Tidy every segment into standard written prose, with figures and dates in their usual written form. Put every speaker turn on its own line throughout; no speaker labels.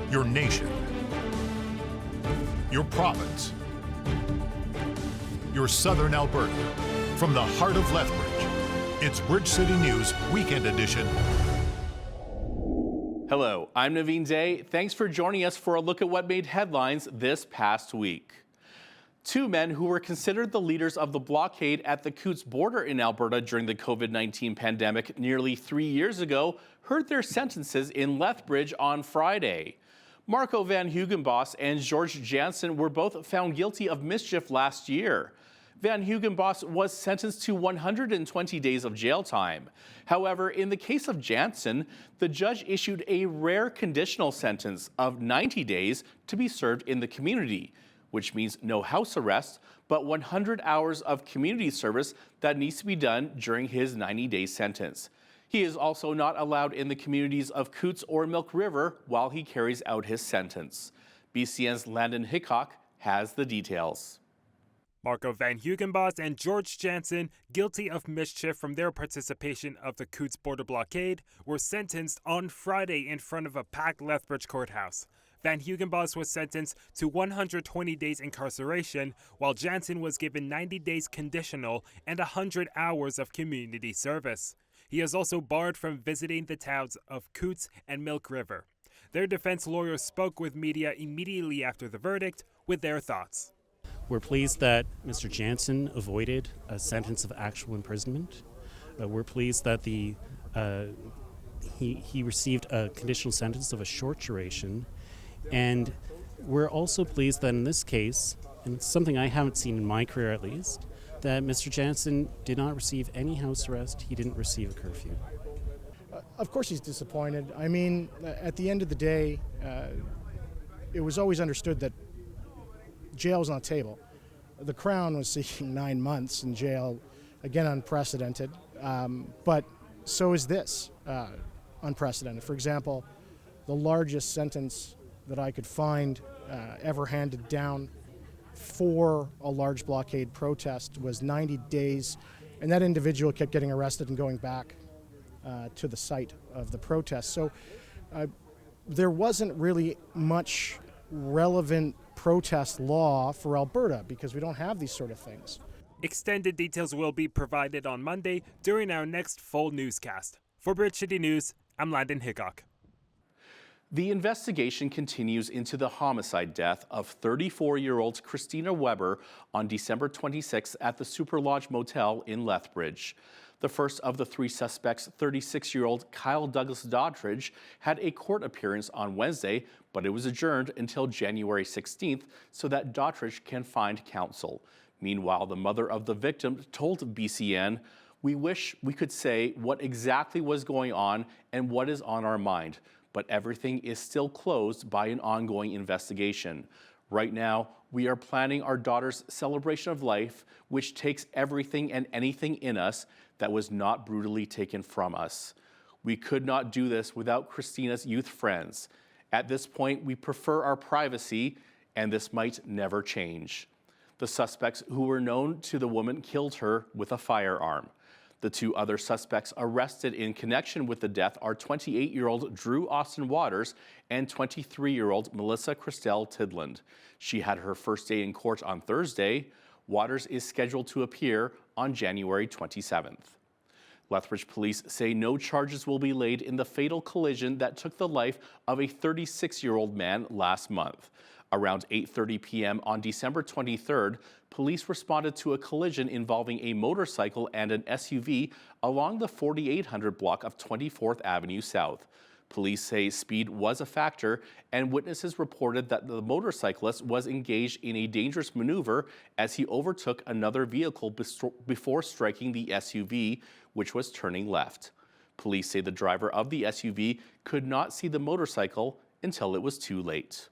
your nation, your province, your southern Alberta. From the heart of Lethbridge, it's Bridge City News Weekend Edition.
Hello, I'm Naveen Day. Thanks for joining us for a look at what made headlines this past week. Two men who were considered the leaders of the blockade at the Coutts border in Alberta during the COVID-19 pandemic nearly 3 years ago heard their sentences in Lethbridge on Friday. Marco Van Hugenbos and George Jansen were both found guilty of mischief last year. Van Hugenbos was sentenced to 120 days of jail time. However, in the case of Jansen, the judge issued a rare conditional sentence of 90 days to be served in the community, which means no house arrest, but 100 hours of community service that needs to be done during his 90-day sentence. He is also not allowed in the communities of Coutts or Milk River while he carries out his sentence. BCN's Landon Hickok has the details.
Marco Van Hugenbos and George Jansen, guilty of mischief from their participation of the Coutts border blockade, were sentenced on Friday in front of a packed Lethbridge courthouse. Van Hugenbos was sentenced to 120 days incarceration, while Jansen was given 90 days conditional and 100 hours of community service. He is also barred from visiting the towns of Coutts and Milk River. Their defense lawyers spoke with media immediately after the verdict with their thoughts.
We're pleased that Mr. Jansen avoided a sentence of actual imprisonment. We're pleased that he received a conditional sentence of a short duration. And we're also pleased that in this case, and it's something I haven't seen in my career at least, that Mr. Jansen did not receive any house arrest. He didn't receive a curfew.
Of course he's disappointed. I mean, at the end of the day, it was always understood that jail was on the table. The Crown was seeking 9 months in jail, again unprecedented, but so is this unprecedented. For example, the largest sentence that I could find ever handed down for a large blockade protest was 90 days, and that individual kept getting arrested and going back to the site of the protest. So there wasn't really much relevant protest law for Alberta because we don't have these sort of things.
Extended details will be provided on Monday during our next full newscast. For Bridge City News, I'm Landon Hickok.
The investigation continues into the homicide death of 34-year-old Christina Weber on December 26 at the Super Lodge Motel in Lethbridge. The first of the three suspects, 36-year-old Kyle Douglas Doddridge, had a court appearance on Wednesday, but it was adjourned until January 16th so that Doddridge can find counsel. Meanwhile, the mother of the victim told BCN, "We wish we could say what exactly was going on and what is on our mind, but everything is still closed by an ongoing investigation. Right now, we are planning our daughter's celebration of life, which takes everything and anything in us that was not brutally taken from us. We could not do this without Christina's youth friends. At this point, we prefer our privacy, and this might never change." The suspects who were known to the woman killed her with a firearm. The two other suspects arrested in connection with the death are 28-year-old Drew Austin Waters and 23-year-old Melissa Christelle Tidland. She had her first day in court on Thursday. Waters is scheduled to appear on January 27th. Lethbridge police say no charges will be laid in the fatal collision that took the life of a 36-year-old man last month. Around 8:30 p.m. on December 23rd, police responded to a collision involving a motorcycle and an SUV along the 4800 block of 24th Avenue South. Police say speed was a factor, and witnesses reported that the motorcyclist was engaged in a dangerous maneuver as he overtook another vehicle before striking the SUV, which was turning left. Police say the driver of the SUV could not see the motorcycle until it was too late.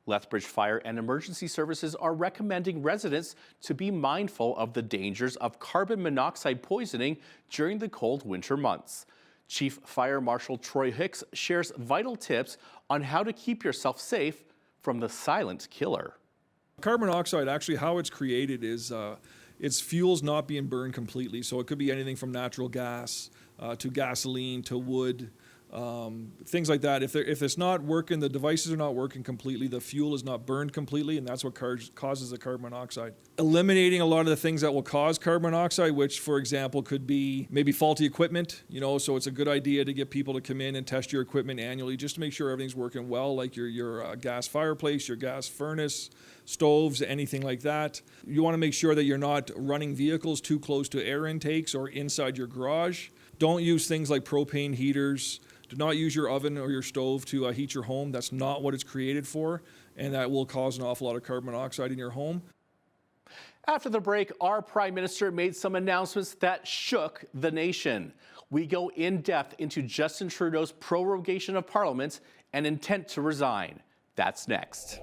Lethbridge Fire and Emergency Services are recommending residents to be mindful of the dangers of carbon monoxide poisoning during the cold winter months. Chief Fire Marshal Troy Hicks shares vital tips on how to keep yourself safe from the silent killer.
Carbon monoxide, actually how it's created is it's fuels not being burned completely. So it could be anything from natural gas to gasoline to wood, things like that. If it's not working, the devices are not working completely, the fuel is not burned completely, and that's what causes the carbon monoxide. Eliminating a lot of the things that will cause carbon monoxide, which, for example, could be maybe faulty equipment, so it's a good idea to get people to come in and test your equipment annually just to make sure everything's working well, like your gas fireplace, your gas furnace, stoves, anything like that. You want to make sure that you're not running vehicles too close to air intakes or inside your garage. Don't use things like propane heaters. Do not use your oven or your stove to heat your home. That's not what it's created for, and that will cause an awful lot of carbon monoxide in your home.
After the break, our Prime Minister made some announcements that shook the nation. We go in depth into Justin Trudeau's prorogation of Parliament and intent to resign. That's next.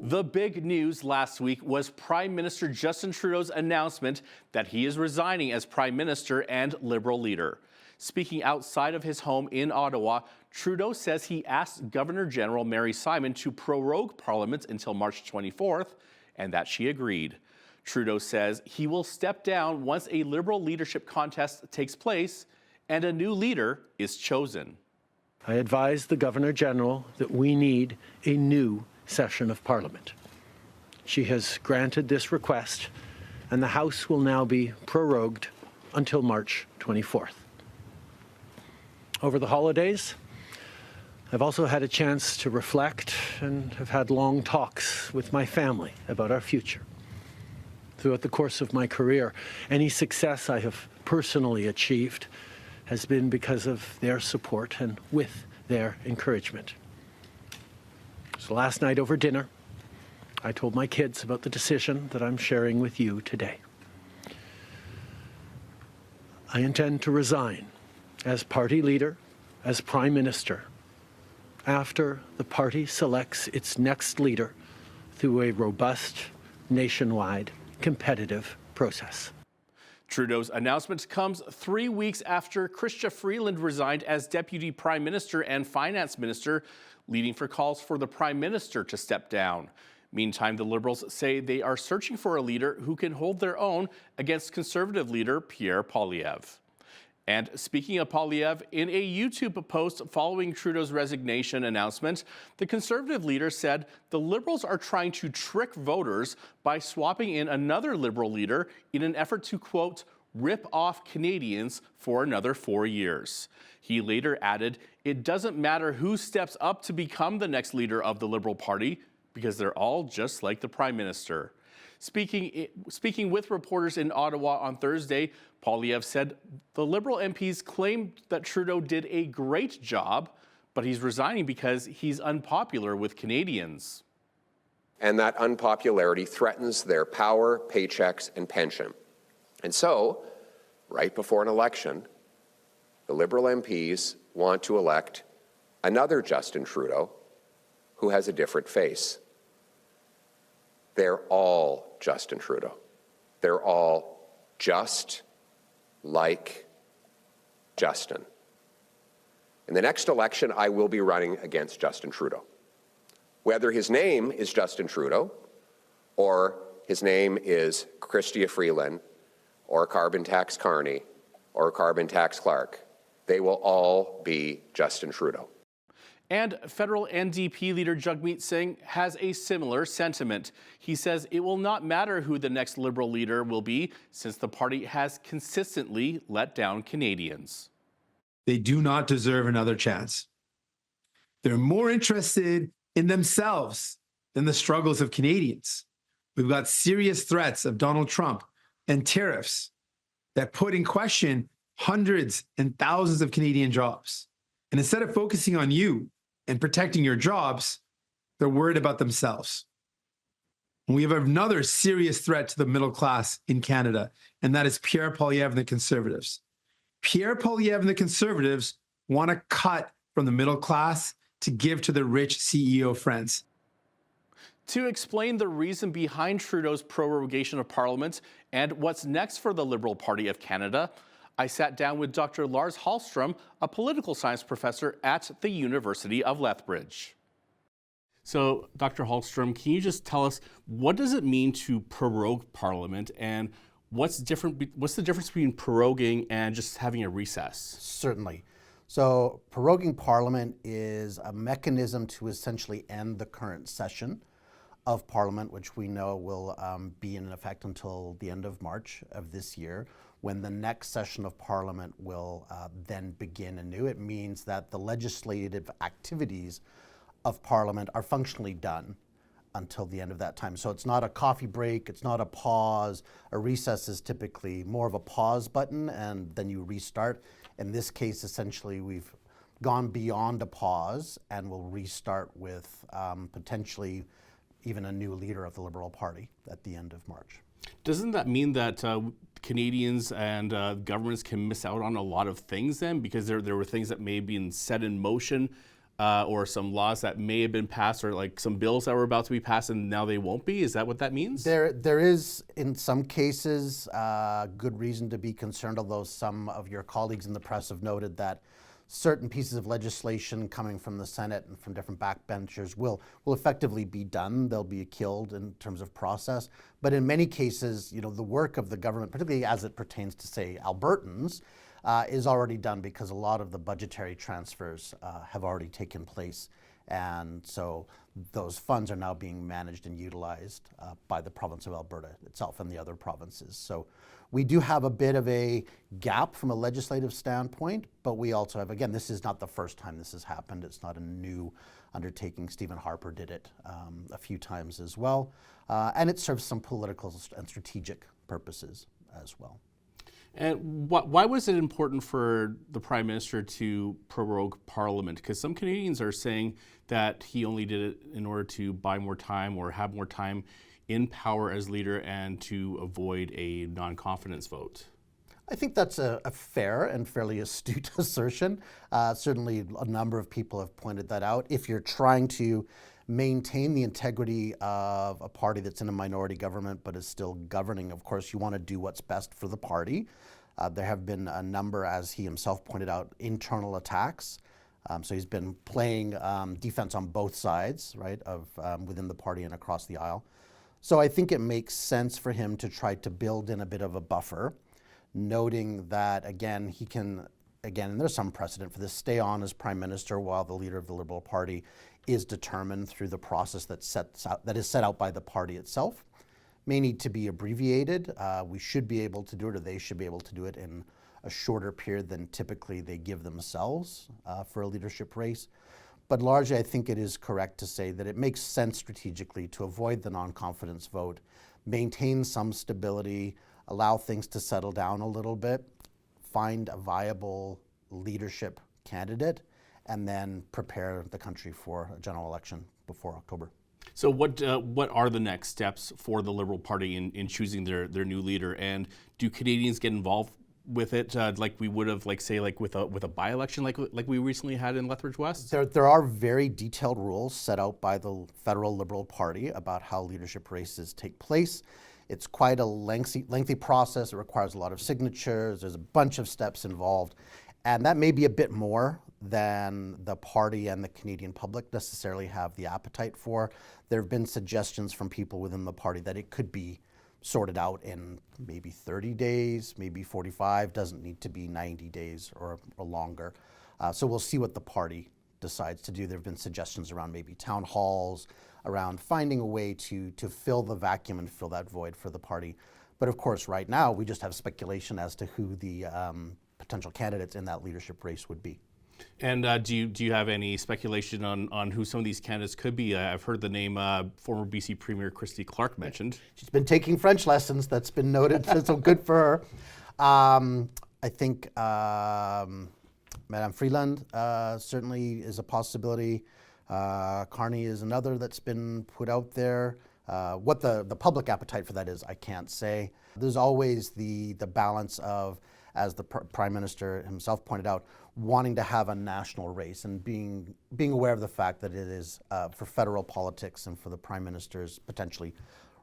The big news last week was Prime Minister Justin Trudeau's announcement that he is resigning as Prime Minister and Liberal leader. Speaking outside of his home in Ottawa, Trudeau says he asked Governor General Mary Simon to prorogue Parliament until March 24th, and that she agreed. Trudeau says he will step down once a Liberal leadership contest takes place and a new leader is chosen.
I advised the Governor General that we need a new session of Parliament. She has granted this request, and the House will now be prorogued until March 24th. Over the holidays, I've also had a chance to reflect and have had long talks with my family about our future. Throughout the course of my career, any success I have personally achieved has been because of their support and with their encouragement. So last night over dinner, I told my kids about the decision that I'm sharing with you today. I intend to resign as party leader, as Prime Minister, after the party selects its next leader through a robust, nationwide, competitive process.
Trudeau's announcement comes 3 weeks after Chrystia Freeland resigned as Deputy Prime Minister and Finance Minister, leading for calls for the Prime Minister to step down. Meantime, the Liberals say they are searching for a leader who can hold their own against Conservative leader Pierre Poilievre. And speaking of Poilievre, in a YouTube post following Trudeau's resignation announcement, the Conservative leader said the Liberals are trying to trick voters by swapping in another Liberal leader in an effort to, quote, rip off Canadians for another 4 years. He later added, it doesn't matter who steps up to become the next leader of the Liberal Party because they're all just like the Prime Minister. Speaking with reporters in Ottawa on Thursday, Poilievre said the Liberal MPs claimed that Trudeau did a great job, but he's resigning because he's unpopular with Canadians.
And that unpopularity threatens their power, paychecks, and pension. And so, right before an election, the Liberal MPs want to elect another Justin Trudeau who has a different face. They're all Justin Trudeau. They're all just like Justin. In the next election, I will be running against Justin Trudeau. Whether his name is Justin Trudeau or his name is Chrystia Freeland or Carbon Tax Carney or Carbon Tax Clark, they will all be Justin Trudeau.
And federal NDP leader Jagmeet Singh has a similar sentiment. He says it will not matter who the next Liberal leader will be, since the party has consistently let down Canadians.
They do not deserve another chance. They're more interested in themselves than the struggles of Canadians. We've got serious threats of Donald Trump and tariffs that put in question hundreds and thousands of Canadian jobs. And instead of focusing on you and protecting your jobs, they're worried about themselves. And we have another serious threat to the middle class in Canada, and that is Pierre Poilievre and the Conservatives. Pierre Poilievre and the Conservatives want to cut from the middle class to give to their rich CEO friends.
To explain the reason behind Trudeau's prorogation of Parliament and what's next for the Liberal Party of Canada, I sat down with Dr. Lars Hallström, a political science professor at the University of Lethbridge. So, Dr. Hallström, can you just tell us, what does it mean to prorogue Parliament, and what's the difference between proroguing and just having a recess?
Certainly. So proroguing Parliament is a mechanism to essentially end the current session of Parliament, which we know will be in effect until the end of March of this year, when the next session of Parliament will then begin anew. It means that the legislative activities of Parliament are functionally done until the end of that time. So it's not a coffee break, it's not a pause. A recess is typically more of a pause button and then you restart. In this case, essentially, we've gone beyond a pause and we'll restart with potentially even a new leader of the Liberal Party at the end of March.
Doesn't that mean that Canadians and governments can miss out on a lot of things then? Because there were things that may have been set in motion or some laws that may have been passed, or like some bills that were about to be passed and now they won't be? Is that what that means?
There is, in some cases, good reason to be concerned, although some of your colleagues in the press have noted that certain pieces of legislation coming from the Senate and from different backbenchers will effectively be done. They'll be killed in terms of process. But in many cases, you know, the work of the government, particularly as it pertains to, say, Albertans, is already done because a lot of the budgetary transfers have already taken place. And so those funds are now being managed and utilized by the province of Alberta itself and the other provinces. So we do have a bit of a gap from a legislative standpoint, but we also have, again, this is not the first time this has happened. It's not a new undertaking. Stephen Harper did it a few times as well. And it serves some political and strategic purposes as well.
And why was it important for the Prime Minister to prorogue Parliament? Because some Canadians are saying that he only did it in order to buy more time or have more time in power as leader and to avoid a non-confidence vote.
I think that's a fair and fairly astute assertion. Certainly a number of people have pointed that out. If you're trying to maintain the integrity of a party that's in a minority government but is still governing, of course, you want to do what's best for the party. There have been a number, as he himself pointed out, internal attacks. So he's been playing defense on both sides, right, of within the party and across the aisle. So I think it makes sense for him to try to build in a bit of a buffer, noting that, again, he can, and there's some precedent for this, stay on as Prime Minister while the leader of the Liberal Party is determined through the process that is set out by the party itself. May need to be abbreviated. We should be able to do it, or they should be able to do it in a shorter period than typically they give themselves for a leadership race. But largely, I think it is correct to say that it makes sense strategically to avoid the non-confidence vote, maintain some stability, allow things to settle down a little bit, find a viable leadership candidate, and then prepare the country for a general election before October.
So what are the next steps for the Liberal Party in choosing their new leader? And do Canadians get involved with it like we would have, like, say, like with a by-election like we recently had in Lethbridge West?
There are very detailed rules set out by the federal Liberal Party about how leadership races take place. It's quite a lengthy process. It requires a lot of signatures. There's a bunch of steps involved. And that may be a bit more than the party and the Canadian public necessarily have the appetite for. There have been suggestions from people within the party that it could be sorted out in maybe 30 days, maybe 45, doesn't need to be 90 days or longer. So we'll see what the party decides to do. There have been suggestions around maybe town halls, around finding a way to fill the vacuum and fill that void for the party. But of course, right now, we just have speculation as to who the potential candidates in that leadership race would be.
And do you have any speculation on who some of these candidates could be? I've heard the name former BC Premier Christy Clark mentioned.
She's been taking French lessons. That's been noted, so good for her. I think Madame Freeland certainly is a possibility. Carney is another that's been put out there. What the public appetite for that is, I can't say. There's always the balance of, as the Prime Minister himself pointed out, wanting to have a national race and being aware of the fact that it is for federal politics and for the Prime Minister's potentially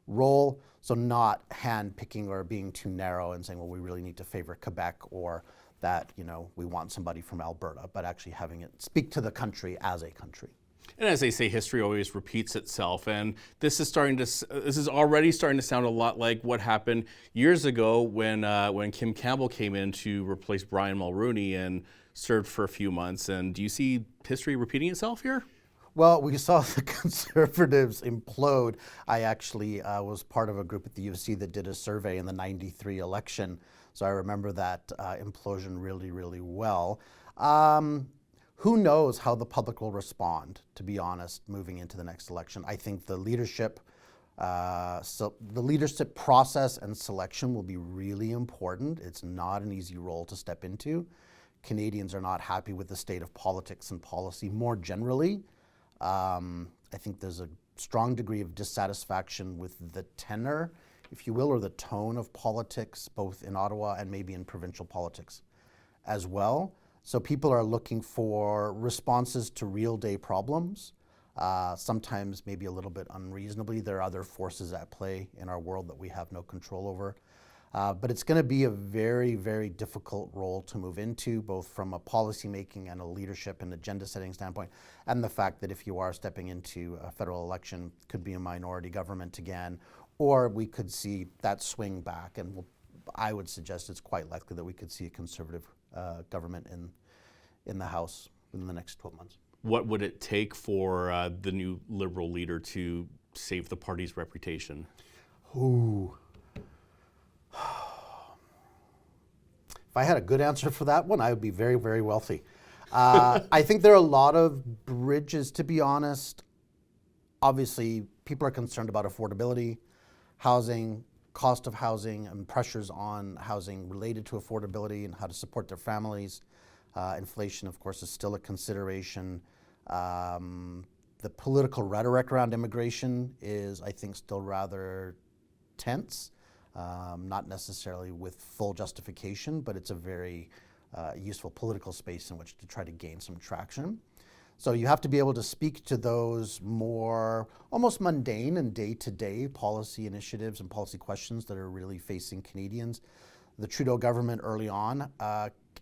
role. So not hand-picking or being too narrow and saying, well, we really need to favor Quebec, or that, we want somebody from Alberta, but actually having it speak to the country as a country.
And as they say, history always repeats itself, and this is already starting to sound a lot like what happened years ago when Kim Campbell came in to replace Brian Mulroney and served for a few months. And do you see history repeating itself here?
Well, we saw the Conservatives implode. I actually was part of a group at the U of C that did a survey in the '93 election, so I remember that implosion really, really well. Who knows how the public will respond, to be honest, moving into the next election. I think the leadership process and selection will be really important. It's not an easy role to step into. Canadians are not happy with the state of politics and policy more generally. I think there's a strong degree of dissatisfaction with the tenor, if you will, or the tone of politics, both in Ottawa and maybe in provincial politics as well. So people are looking for responses to real-day problems, sometimes maybe a little bit unreasonably. There are other forces at play in our world that we have no control over. But it's going to be a very, very difficult role to move into, both from a policymaking and a leadership and agenda-setting standpoint, and the fact that if you are stepping into a federal election, could be a minority government again, or we could see that swing back. And I would suggest it's quite likely that we could see a Conservative government in the House within the next 12 months.
What would it take for the new Liberal leader to save the party's reputation?
Ooh. If I had a good answer for that one, I would be very, very wealthy. I think there are a lot of bridges, to be honest. Obviously, people are concerned about affordability, housing, cost of housing, and pressures on housing related to affordability and how to support their families. Inflation, of course, is still a consideration. The political rhetoric around immigration is, I think, still rather tense. Not necessarily with full justification, but it's a very useful political space in which to try to gain some traction. So you have to be able to speak to those more almost mundane and day-to-day policy initiatives and policy questions that are really facing Canadians. The Trudeau government early on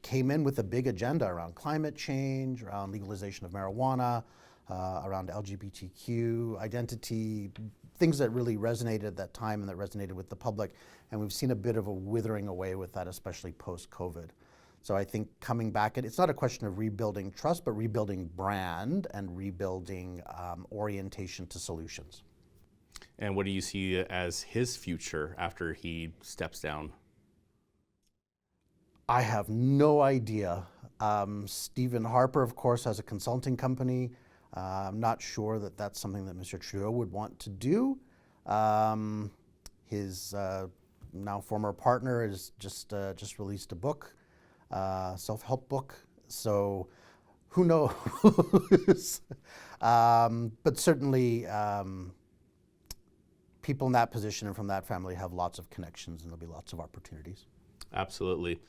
came in with a big agenda around climate change, around legalization of marijuana, around LGBTQ identity, things that really resonated at that time and that resonated with the public. And we've seen a bit of a withering away with that, especially post-COVID. So I think coming back, it's not a question of rebuilding trust, but rebuilding brand and rebuilding orientation to solutions.
And what do you see as his future after he steps down?
I have no idea. Stephen Harper, of course, has a consulting company. I'm not sure that that's something that Mr. Trudeau would want to do. His now former partner has just released a book, self-help book. So who knows? But certainly people in that position and from that family have lots of connections, and there'll be lots of opportunities.
Absolutely.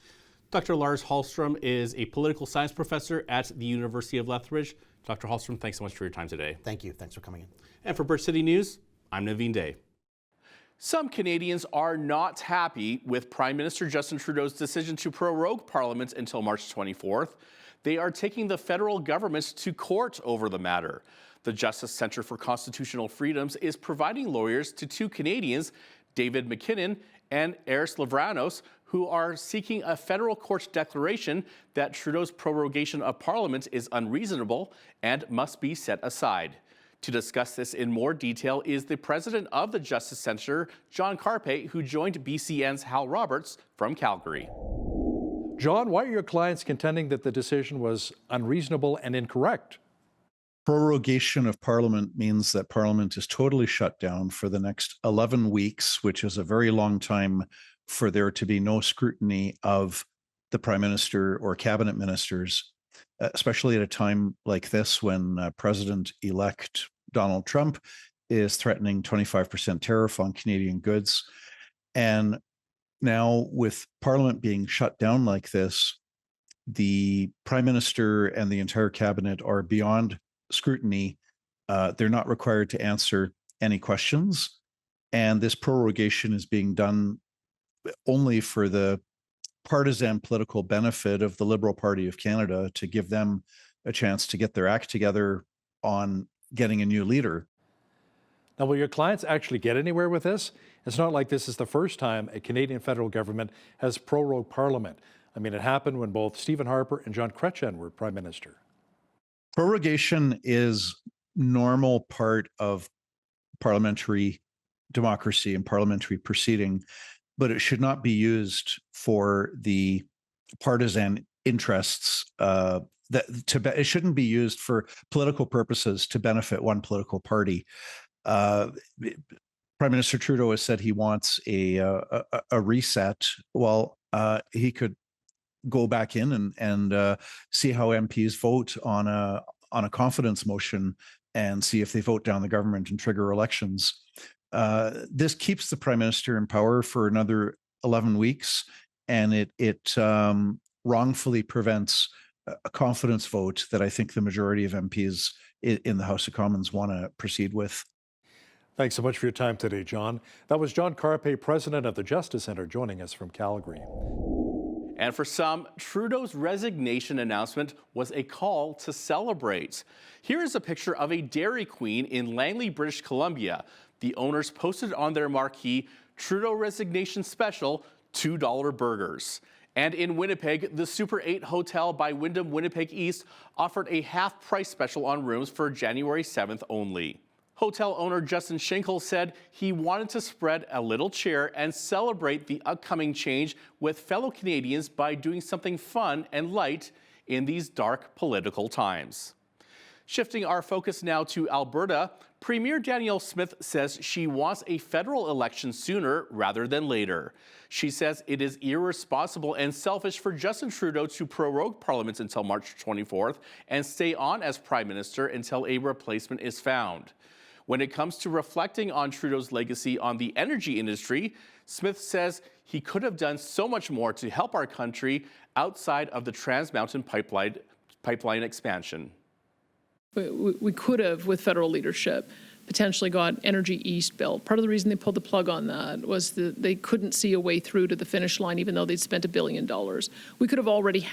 Dr. Lars Hallström is a political science professor at the University of Lethbridge. Dr. Hallström, thanks so much for your time today.
Thank you. Thanks for coming in.
And for Bridge City News, I'm Naveen Day. Some Canadians are not happy with Prime Minister Justin Trudeau's decision to prorogue Parliament until March 24th. They are taking the federal government to court over the matter. The Justice Centre for Constitutional Freedoms is providing lawyers to two Canadians, David McKinnon and Eris Lavranos, who are seeking a federal court declaration that Trudeau's prorogation of Parliament is unreasonable and must be set aside. To discuss this in more detail is the president of the Justice Centre, John Carpe, who joined BCN's Hal Roberts from Calgary.
John, why are your clients contending that the decision was unreasonable and incorrect?
Prorogation of Parliament means that Parliament is totally shut down for the next 11 weeks, which is a very long time for there to be no scrutiny of the Prime Minister or cabinet ministers, especially at a time like this when President-elect Donald Trump is threatening 25% tariff on Canadian goods. And now with Parliament being shut down like this, the Prime Minister and the entire cabinet are beyond scrutiny. They're not required to answer any questions. And this prorogation is being done only for the partisan political benefit of the Liberal Party of Canada, to give them a chance to get their act together on getting a new leader.
Now, will your clients actually get anywhere with this? It's not like this is the first time a Canadian federal government has prorogued Parliament. I mean, it happened when both Stephen Harper and John Chrétien were Prime Minister.
Prorogation is normal part of parliamentary democracy and parliamentary proceeding, but it should not be used for the partisan interests. It shouldn't be used for political purposes to benefit one political party. Prime Minister Trudeau has said he wants a reset. Well, he could go back in and see how MPs vote on a confidence motion and see if they vote down the government and trigger elections. This keeps the Prime Minister in power for another 11 weeks, and it wrongfully prevents a confidence vote that I think the majority of MPs in the House of Commons want to proceed with.
Thanks so much for your time today, John. That was John Carpe, president of the Justice Centre, joining us from Calgary.
And for some, Trudeau's resignation announcement was a call to celebrate. Here is a picture of a Dairy Queen in Langley, British Columbia. The owners posted on their marquee, "Trudeau resignation special, $2 burgers." And in Winnipeg, the Super 8 Hotel by Wyndham Winnipeg East offered a half-price special on rooms for January 7th only. Hotel owner Justin Schenkel said he wanted to spread a little cheer and celebrate the upcoming change with fellow Canadians by doing something fun and light in these dark political times. Shifting our focus now to Alberta, Premier Danielle Smith says she wants a federal election sooner rather than later. She says it is irresponsible and selfish for Justin Trudeau to prorogue Parliament until March 24th and stay on as Prime Minister until a replacement is found. When it comes to reflecting on Trudeau's legacy on the energy industry, Smith says he could have done so much more to help our country outside of the Trans Mountain pipeline expansion.
We could have, with federal leadership, potentially got Energy East built. Part of the reason they pulled the plug on that was that they couldn't see a way through to the finish line, even though they'd spent $1 billion. We could have already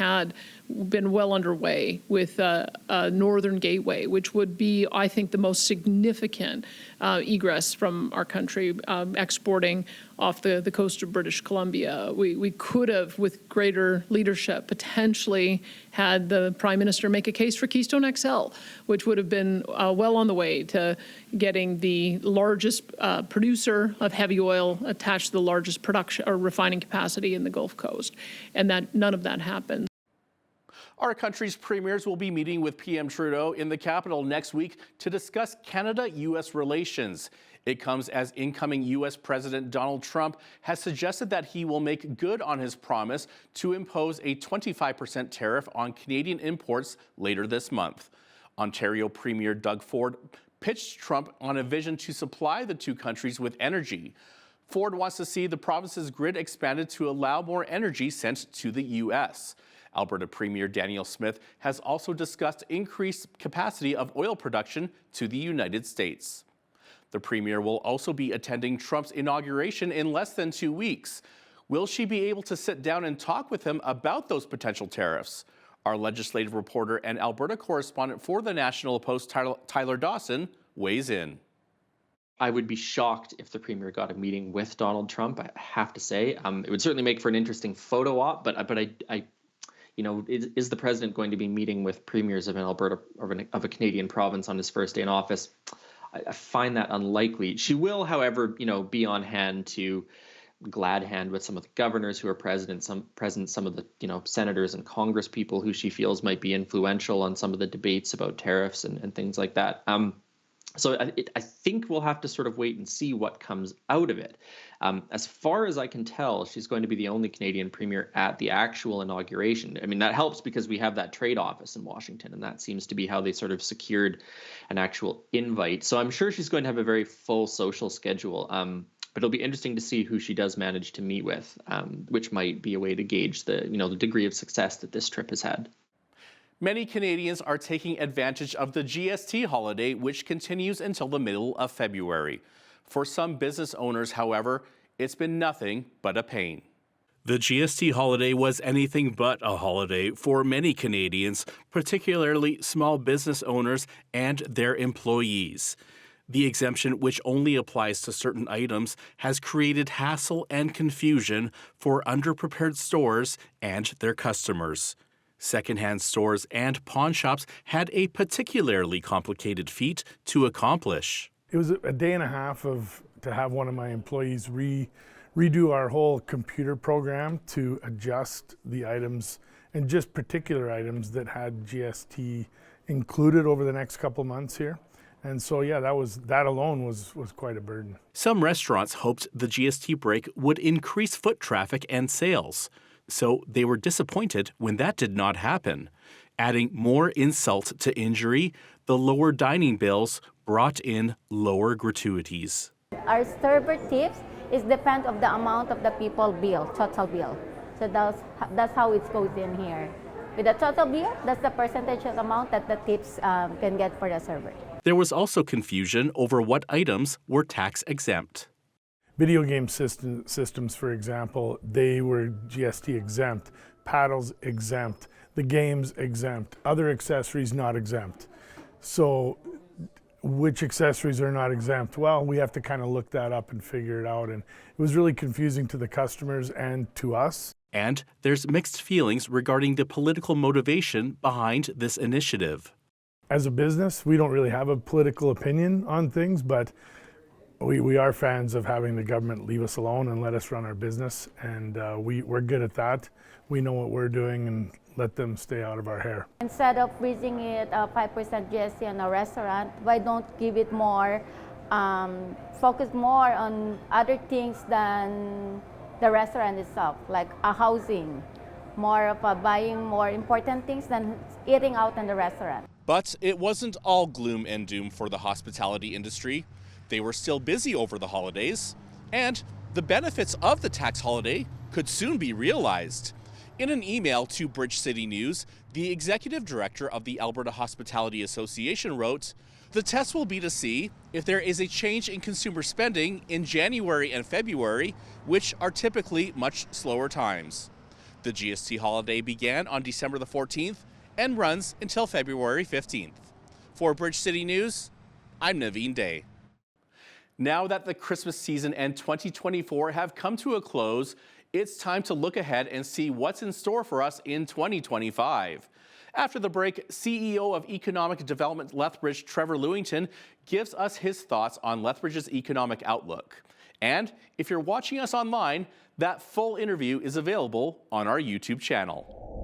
been well underway with a Northern Gateway, which would be, I think, the most significant egress from our country, exporting off the coast of British Columbia. We could have, with greater leadership, potentially had the Prime Minister make a case for Keystone XL, which would have been well on the way to getting the largest producer of heavy oil attached to the largest production or refining capacity in the Gulf Coast, and that none of that happened.
Our country's premiers will be meeting with PM Trudeau in the capital next week to discuss Canada-U.S. relations. It comes as incoming U.S. President Donald Trump has suggested that he will make good on his promise to impose a 25% tariff on Canadian imports later this month. Ontario Premier Doug Ford pitched Trump on a vision to supply the two countries with energy. Ford wants to see the province's grid expanded to allow more energy sent to the U.S. Alberta Premier Danielle Smith has also discussed increased capacity of oil production to the United States. The Premier will also be attending Trump's inauguration in less than 2 weeks. Will she be able to sit down and talk with him about those potential tariffs? Our legislative reporter and Alberta correspondent for the National Post, Tyler Dawson, weighs in.
I would be shocked if the Premier got a meeting with Donald Trump, I have to say. It would certainly make for an interesting photo op, but I is the President going to be meeting with premiers of an Alberta, of a Canadian province on his first day in office? I find that unlikely. She will, however, be on hand to glad hand with some of the governors who are present, some of the senators and Congress people who she feels might be influential on some of the debates about tariffs and things like that. So I think we'll have to sort of wait and see what comes out of it. As far as I can tell, she's going to be the only Canadian premier at the actual inauguration. I mean, that helps because we have that trade office in Washington, and that seems to be how they sort of secured an actual invite. So I'm sure she's going to have a very full social schedule. But it'll be interesting to see who she does manage to meet with, which might be a way to gauge the degree of success that this trip has had.
Many Canadians are taking advantage of the GST holiday, which continues until the middle of February. For some business owners, however, it's been nothing but a pain. The GST holiday was anything but a holiday for many Canadians, particularly small business owners and their employees. The exemption, which only applies to certain items, has created hassle and confusion for underprepared stores and their customers. Secondhand stores and pawn shops had a particularly complicated feat to accomplish.
It was a day and a half to have one of my employees redo our whole computer program to adjust the items, and just particular items that had GST included over the next couple months here. And so, yeah, that alone was quite a burden.
Some restaurants hoped the GST break would increase foot traffic and sales. So they were disappointed when that did not happen. Adding more insult to injury, the lower dining bills brought in lower gratuities.
Our server tips is depend of the amount of the people bill, total bill. So that's how it goes in here. With the total bill, that's the percentage of amount that the tips can get for the server.
There was also confusion over what items were tax exempt.
Video game systems, for example, they were GST exempt, paddles exempt, the games exempt, other accessories not exempt. So which accessories are not exempt? Well, we have to kind of look that up and figure it out. And it was really confusing to the customers and to us.
And there's mixed feelings regarding the political motivation behind this initiative.
As a business, we don't really have a political opinion on things, but we are fans of having the government leave us alone and let us run our business. And we're good at that. We know what we're doing and let them stay out of our hair.
Instead of freezing it 5% GST in a restaurant, why don't give it more, focus more on other things than the restaurant itself, like a housing, more of a buying more important things than eating out in the restaurant.
But it wasn't all gloom and doom for the hospitality industry. They were still busy over the holidays, and the benefits of the tax holiday could soon be realized. In an email to Bridge City News, the executive director of the Alberta Hospitality Association wrote, "The test will be to see if there is a change in consumer spending in January and February, which are typically much slower times." The GST holiday began on December the 14th and runs until February 15th. For Bridge City News, I'm Naveen Day. Now that the Christmas season and 2024 have come to a close, it's time to look ahead and see what's in store for us in 2025. After the break, CEO of Economic Development Lethbridge, Trevor Lewington, gives us his thoughts on Lethbridge's economic outlook. And if you're watching us online, that full interview is available on our YouTube channel.